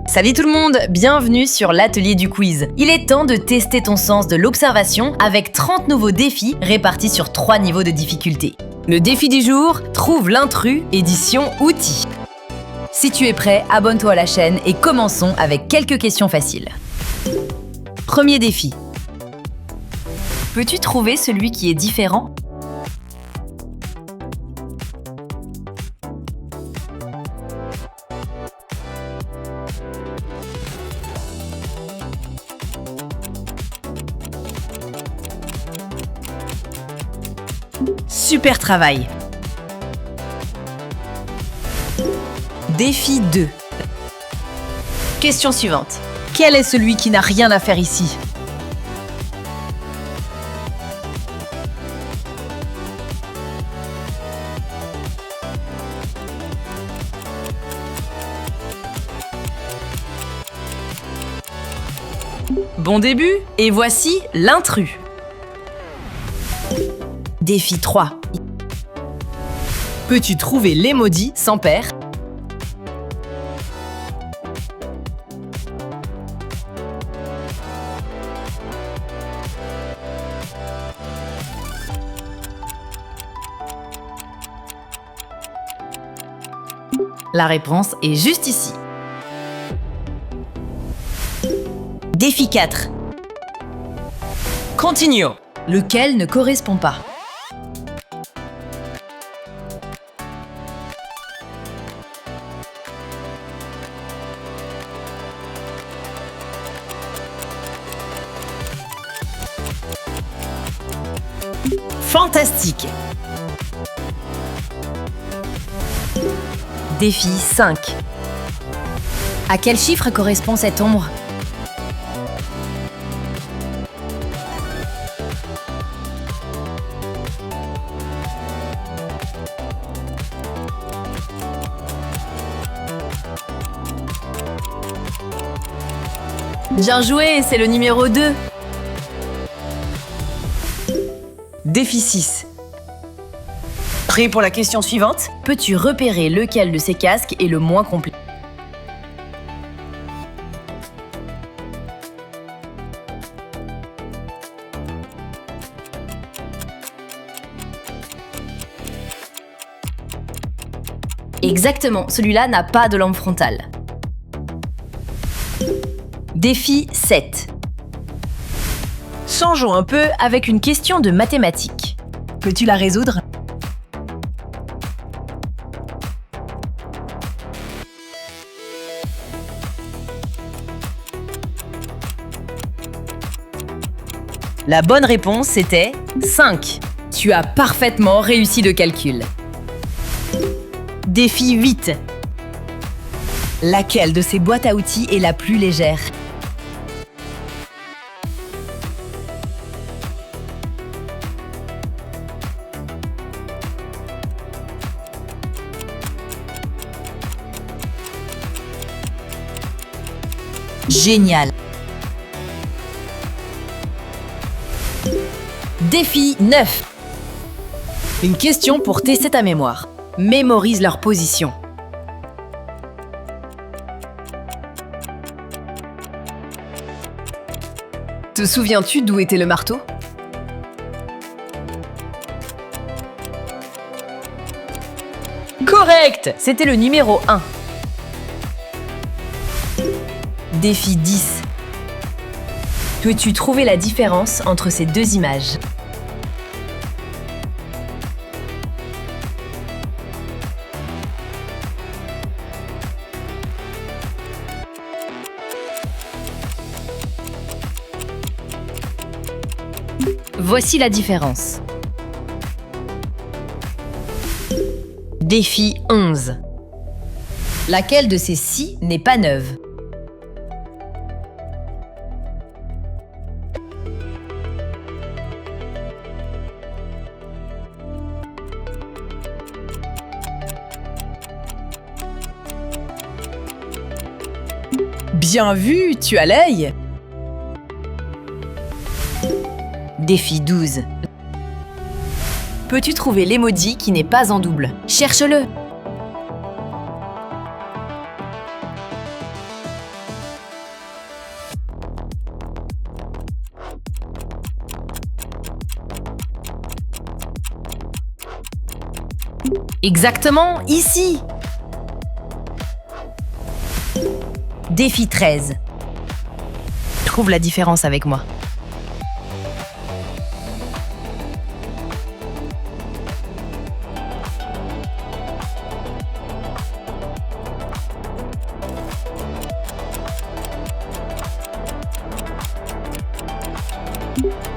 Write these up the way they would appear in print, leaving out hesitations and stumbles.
Salut tout le monde, bienvenue sur l'atelier du quiz. Il est temps de tester ton sens de l'observation avec 30 nouveaux défis répartis sur 3 niveaux de difficulté. Le défi du jour, trouve l'intrus, édition outils. Si tu es prêt, abonne-toi à la chaîne et commençons avec quelques questions faciles. Premier défi. Peux-tu trouver celui qui est différent ? Super travail! Défi 2. Question suivante. Quel est celui qui n'a rien à faire ici? Bon début, et voici l'intrus. Défi 3. Peux-tu trouver l'emoji sans paire? La réponse est juste ici. Défi 4. Continuons. Lequel ne correspond pas? Fantastique! Défi 5. À quel chiffre correspond cette ombre? Bien joué, c'est le numéro 2. Défi 6. Prêt pour la question suivante? Peux-tu repérer lequel de ces casques est le moins complet? Exactement, celui-là n'a pas de lampe frontale. Défi 7. Changeons un peu avec une question de mathématiques. Peux-tu la résoudre? La bonne réponse était 5. Tu as parfaitement réussi le calcul. Défi 8. Laquelle de ces boîtes à outils est la plus légère? Génial! Défi 9. Une question pour tester ta mémoire. Mémorise leur position. Te souviens-tu d'où était le marteau? Correct! C'était le numéro 1. Défi 10. Peux-tu trouver la différence entre ces deux images? Voici la différence. Défi 11. Laquelle de ces scies n'est pas neuve? Bien vu, tu as l'œil! Défi 12. Peux-tu trouver l'emoji qui n'est pas en double? Cherche-le! Exactement, ici. Défi 13. Trouve la différence avec moi.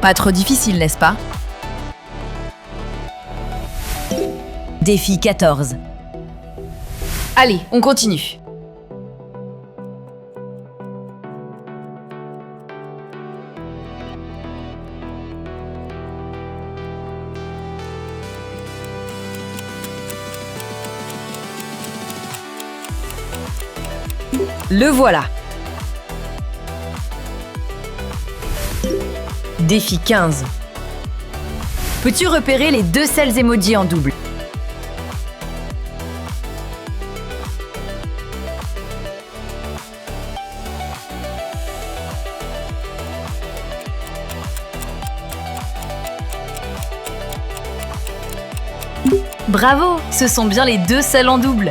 Pas trop difficile, n'est-ce pas? Défi 14. Allez, on continue. Le voilà. Défi 15. Peux-tu repérer les deux seuls emojis en double? Bravo, ce sont bien les deux seuls en double.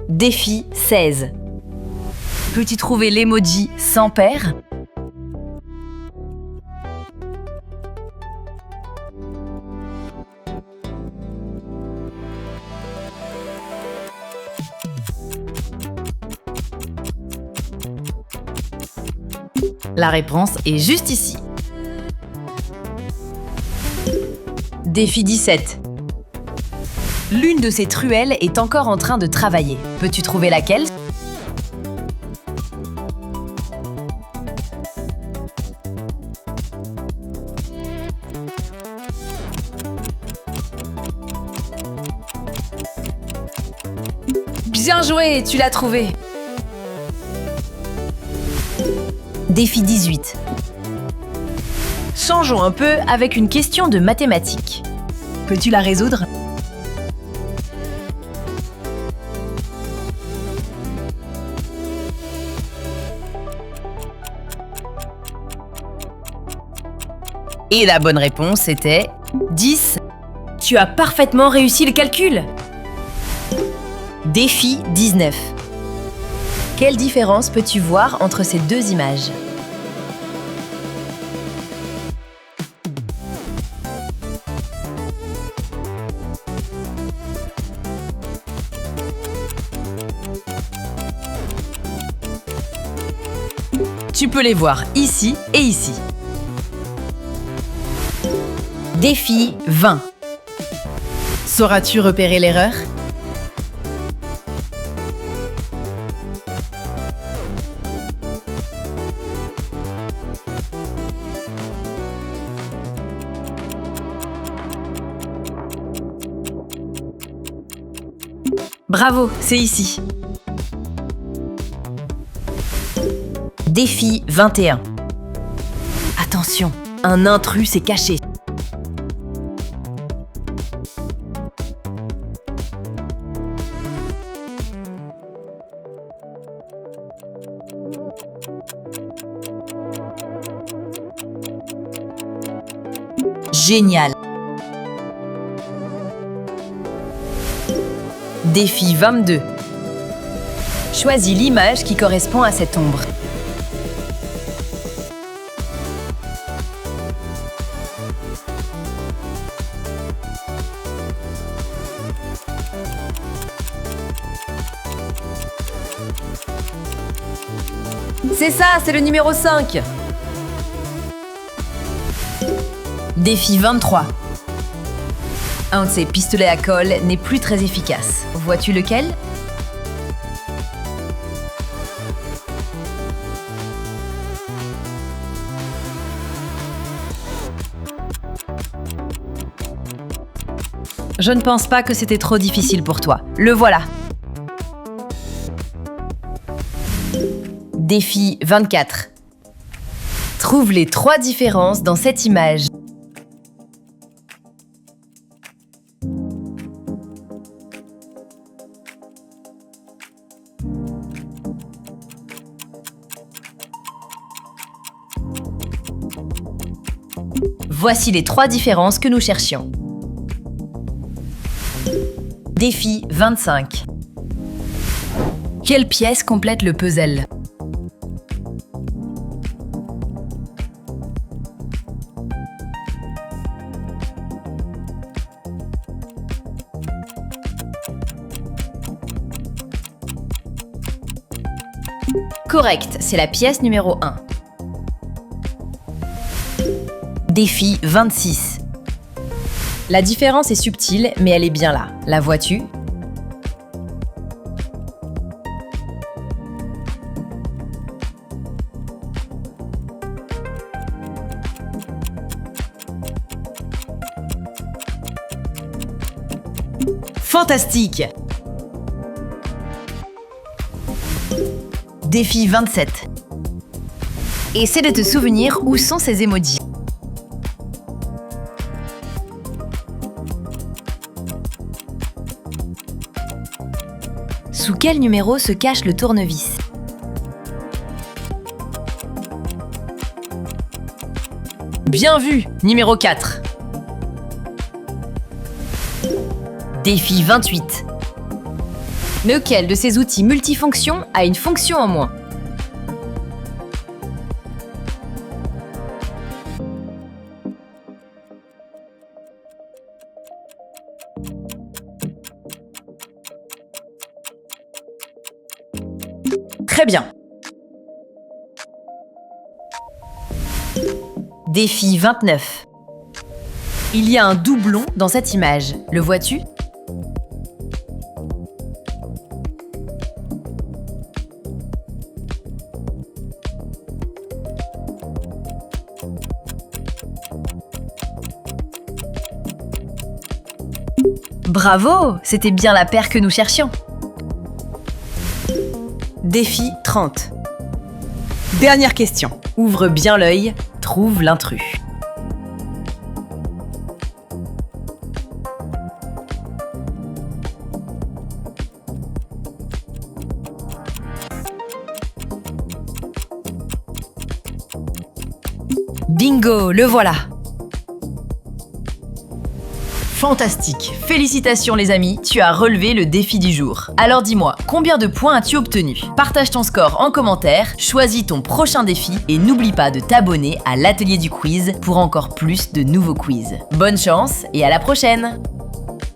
Défi 16. Peux-tu trouver l'emoji sans paire? La réponse est juste ici. Défi 17. L'une de ces truelles est encore en train de travailler. Peux-tu trouver laquelle? Bien joué, tu l'as trouvé. Défi 18. Changeons un peu avec une question de mathématiques. Peux-tu la résoudre? Et la bonne réponse était 10. Tu as parfaitement réussi le calcul. Défi 19. Quelle différence peux-tu voir entre ces deux images? Tu peux les voir ici et ici. Défi 20. Sauras-tu repérer l'erreur? Bravo, c'est ici. Défi 21. Attention, un intrus s'est caché. Génial. Défi 22. Choisis l'image qui correspond à cette ombre. C'est ça, c'est le numéro 5. Défi 23. Un de ces pistolets à colle n'est plus très efficace. Vois-tu lequel? Je ne pense pas que c'était trop difficile pour toi. Le voilà. Défi 24. Trouve les 3 différences dans cette image. Voici les 3 différences que nous cherchions. Défi 25. Quelle pièce complète le puzzle? Correct, c'est la pièce numéro 1. Défi 26. La différence est subtile, mais elle est bien là. La vois-tu? Fantastique! Défi 27. Essaie de te souvenir où sont ces emojis. Sous quel numéro se cache le tournevis? Bien vu! Numéro 4. Défi 28. Lequel de ces outils multifonctions a une fonction en moins? Très bien. Défi 29. Il y a un doublon dans cette image. Le vois-tu? Bravo! C'était bien la paire que nous cherchions. Défi 30. Dernière question. Ouvre bien l'œil, trouve l'intrus. Bingo, le voilà! Fantastique! Félicitations les amis, tu as relevé le défi du jour. Alors dis-moi, combien de points as-tu obtenu? Partage ton score en commentaire, choisis ton prochain défi et n'oublie pas de t'abonner à l'atelier du quiz pour encore plus de nouveaux quiz. Bonne chance et à la prochaine!